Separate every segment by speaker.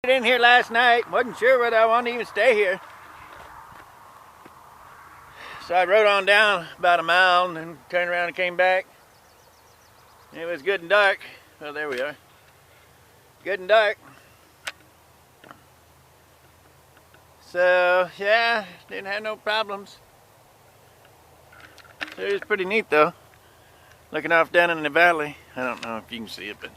Speaker 1: In here last night, wasn't sure whether I wanted to even stay here. So I rode on down about a mile and then turned around and came back. It was good and dark. Well, there we are. Good and dark. So, yeah, didn't have no problems. It was pretty neat though. Looking off down in the valley. I don't know if you can see it, but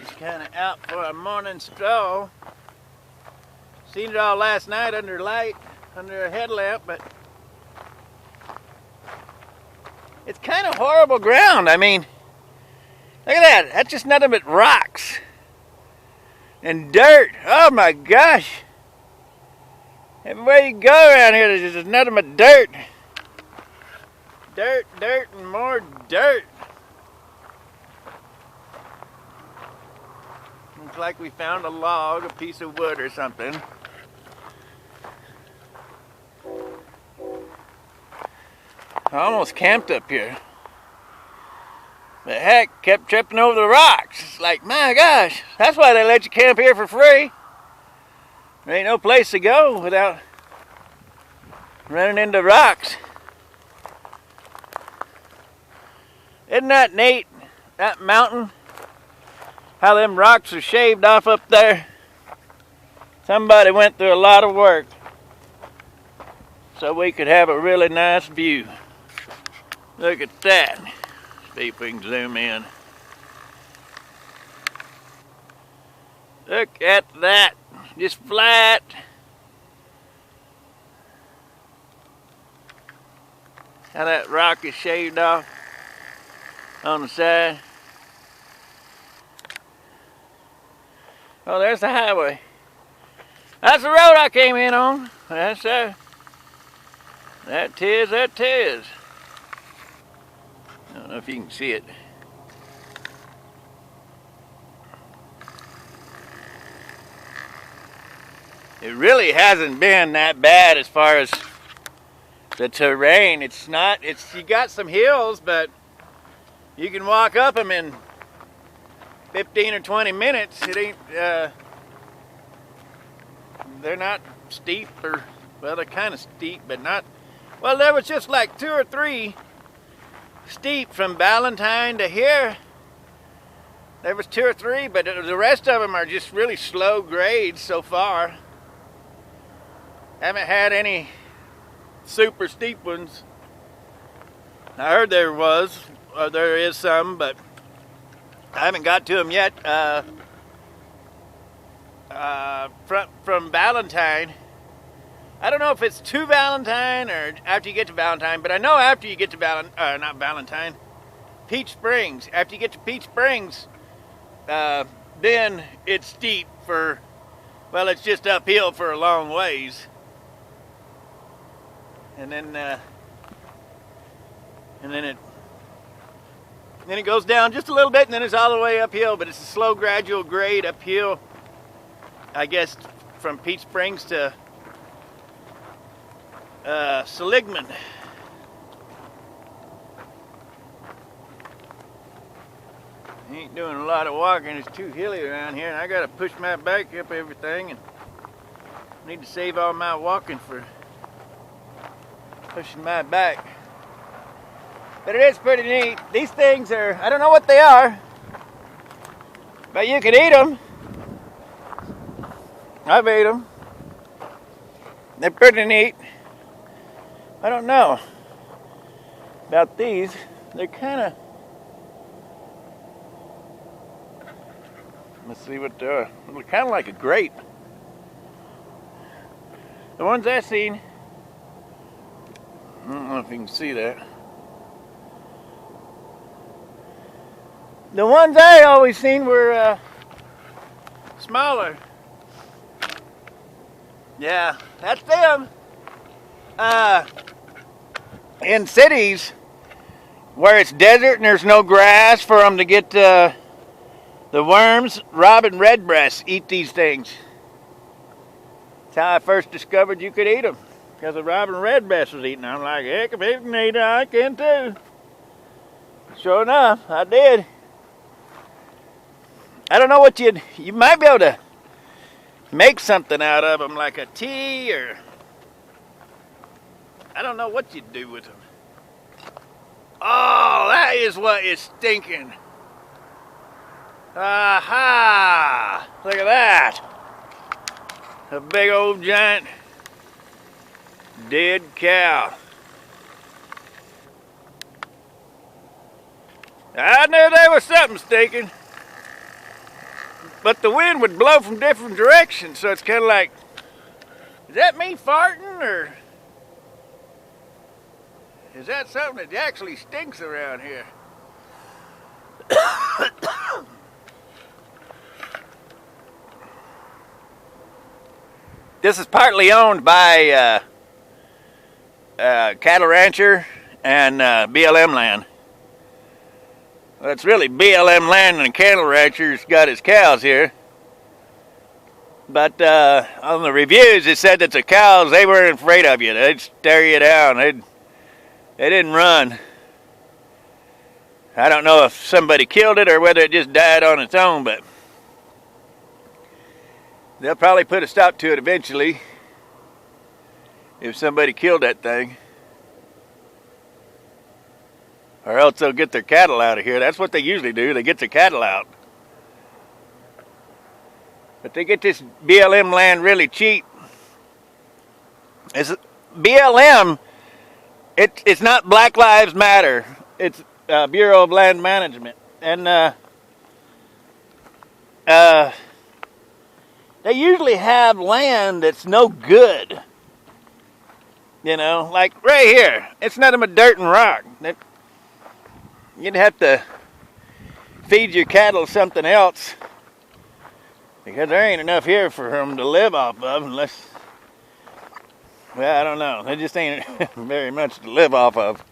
Speaker 1: just kind of out for a morning stroll. Seen it all last night under light, under a headlamp, but it's kind of horrible ground. I mean, look at that. That's just nothing but rocks and dirt. Oh my gosh. Everywhere you go around here, there's just nothing but dirt. Dirt, dirt, and more dirt. Looks like we found a log, a piece of wood or something. I almost camped up here. But heck, kept tripping over the rocks. It's like, my gosh, that's why they let you camp here for free. There ain't no place to go without running into rocks. Isn't that neat? That mountain, how them rocks are shaved off up there. Somebody went through a lot of work so we could have a really nice view. Look at that. See if we can zoom in. Look at that. Just flat. How that rock is shaved off on the side. Oh, there's the highway. That's the road I came in on. That's that. That 'tis, that 'tis. I don't know if you can see it. It really hasn't been that bad as far as the terrain. It's not, you got some hills, but you can walk up them in 15 or 20 minutes. It ain't, they're not steep or, well, they're kind of steep, but not, well, there was just like 2 or 3 steep from Valentine to here. There was 2 or 3, but the rest of them are just really slow grades so far. Haven't had any super steep ones. I heard there was, or there is some, but I haven't got to them yet. From Valentine, I don't know if it's to Valentine or after you get to Valentine, but I know after you get to not Valentine, Peach Springs. After you get to Peach Springs, then it's steep for, well, it's just uphill for a long ways. And then it goes down just a little bit, and then it's all the way uphill. But it's a slow, gradual grade uphill. I guess from Peach Springs to Seligman. Ain't doing a lot of walking. It's too hilly around here, and I gotta push my back up everything, and need to save all my walking for pushing my back. But it is pretty neat. These things are, I don't know what they are, but you can eat them. I've ate them. They're pretty neat. I don't know about these. They're kind of, let's see what they are. They're kind of like a grape. The ones I've seen, I don't know if you can see that. The ones I always seen were smaller. Yeah, that's them. In cities where it's desert and there's no grass for them to get the worms, robin redbreasts eat these things. That's how I first discovered you could eat them. because a robin redbreast was eating. I'm like, heck, if it can eat it, I can too. Sure enough, I did. I don't know what you might be able to make something out of them, like a tea, or I don't know what you'd do with them. Oh, that is what is stinking. Aha! Look at that. A big old giant dead cow. I knew there was something stinking. But the wind would blow from different directions, so it's kind of like, is that me farting, or is that something that actually stinks around here? This is partly owned by cattle rancher and BLM Land. Well, it's really BLM Land, and the cattle rancher's got his cows here. But on the reviews, it said that the cows, they weren't afraid of you. They'd stare you down. They didn't run. I don't know if somebody killed it or whether it just died on its own, but they'll probably put a stop to it eventually if somebody killed that thing. Or else they'll get their cattle out of here. That's what they usually do. They get their cattle out. But they get this BLM land really cheap. It's BLM, it's not Black Lives Matter. It's Bureau of Land Management. And they usually have land that's no good. You know, like right here. It's nothing but dirt and rock. You'd have to feed your cattle something else, because there ain't enough here for them to live off of unless, well, I don't know. There just ain't very much to live off of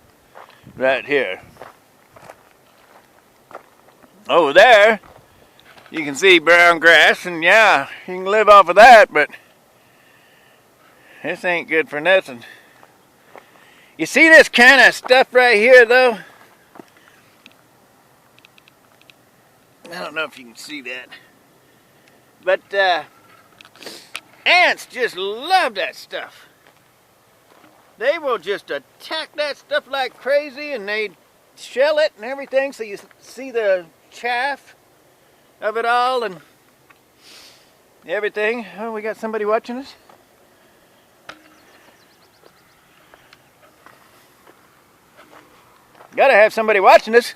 Speaker 1: right here. Over there, you can see brown grass, and yeah, you can live off of that, but this ain't good for nothing. You see this kind of stuff right here, though? I don't know if you can see that. But ants just love that stuff. They will just attack that stuff like crazy, and they shell it and everything, so you see the chaff of it all and everything. Oh, we got somebody watching us? Gotta have somebody watching us.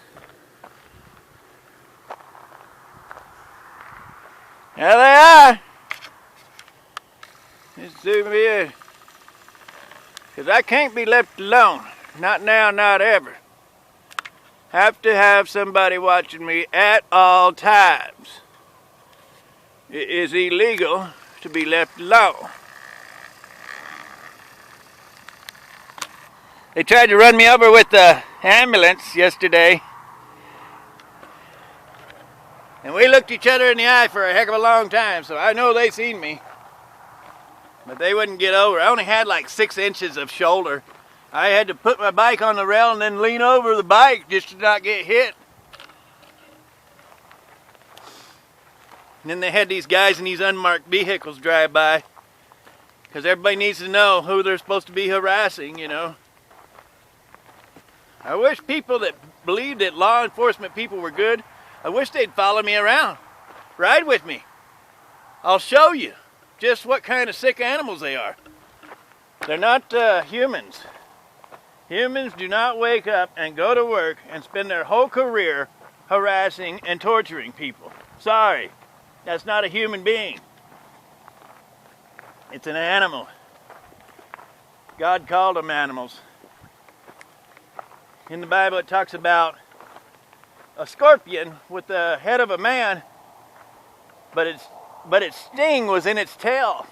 Speaker 1: There they are. Let's zoom in. Because I can't be left alone. Not now, not ever. Have to have somebody watching me at all times. It is illegal to be left alone. They tried to run me over with the ambulance yesterday. And we looked each other in the eye for a heck of a long time, so I know they seen me. But they wouldn't get over. I only had like 6 inches of shoulder. I had to put my bike on the rail and then lean over the bike just to not get hit. And then they had these guys in these unmarked vehicles drive by, because everybody needs to know who they're supposed to be harassing, you know. I wish people that believed that law enforcement people were good, I wish they'd follow me around. Ride with me. I'll show you just what kind of sick animals they are. They're not humans. Humans do not wake up and go to work and spend their whole career harassing and torturing people. Sorry, that's not a human being. It's an animal. God called them animals. In the Bible it talks about a scorpion with the head of a man, but its sting was in its tail.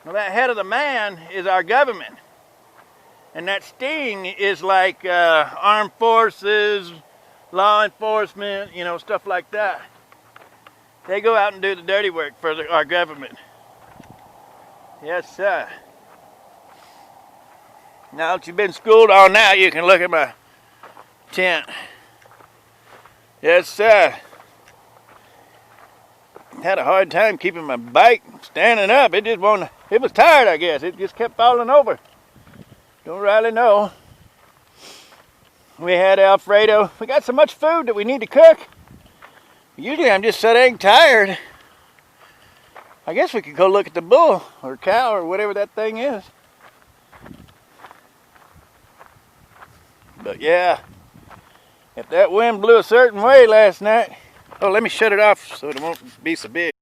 Speaker 1: Well, that head of the man is our government, and that sting is like armed forces, law enforcement, you know, stuff like that. They go out and do the dirty work for our government. Yes, sir. Now that you've been schooled on that, you can look at my tent. Yes, had a hard time keeping my bike standing up. It was tired, I guess. It just kept falling over. Don't really know. We had Alfredo. We got so much food that we need to cook. Usually I'm just so dang tired. I guess we could go look at the bull or cow or whatever that thing is. But yeah, if that wind blew a certain way last night. Oh, let me shut it off so it won't be so big.